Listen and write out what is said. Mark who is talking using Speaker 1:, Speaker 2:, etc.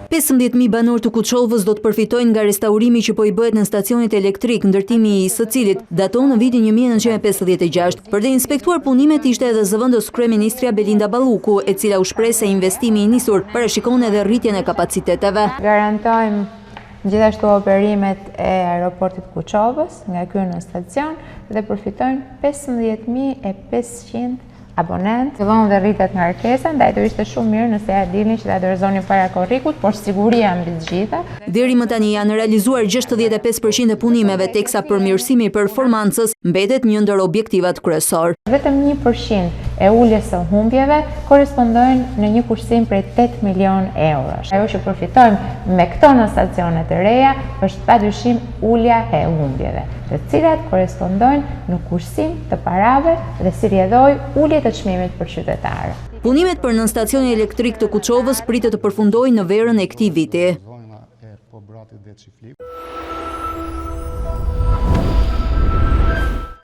Speaker 1: 15.000 banor të Kuçovës do të përfitojnë nga restaurimi që po i bëhet në stacionit elektrik, ndërtimi i së cilit daton në vitin 1956. Për të inspektuar punimet ishte edhe zëvendës kryeministria Belinda Balluku, e cila u shpreh se investimi i nisur parashikon edhe rritjen e kapaciteteve.
Speaker 2: Garantojmë gjithashtu operimet e aeroportit Kuçovës nga ky në stacion dhe përfitojnë 15.500 abonent. Fillon dhe rritet nga kërkesa, ndaj do ishte shumë mirë nëse ja dilni që ta dorëzonin para korrikut, por siguria mbi të gjitha.
Speaker 1: Deri më tani janë realizuar 65% e punimeve, teksa përmirësimi i performancës mbetet një ndër objektivat kryesor.
Speaker 2: Vetëm 1% e uljes së humbjeve korrespondojnë në një kursim prej 8 milion eurosh. Ajo që përfitojmë me këto në stacionet të reja është padyshim ulja e humbjeve, të cilat korrespondojnë në kursim të parave dhe si rrjedhoi ulje të çmimit për qytetarët.
Speaker 1: Punimet për nën stacionin elektrik të Kuçovës pritet të përfundojnë në verën e këtij viti.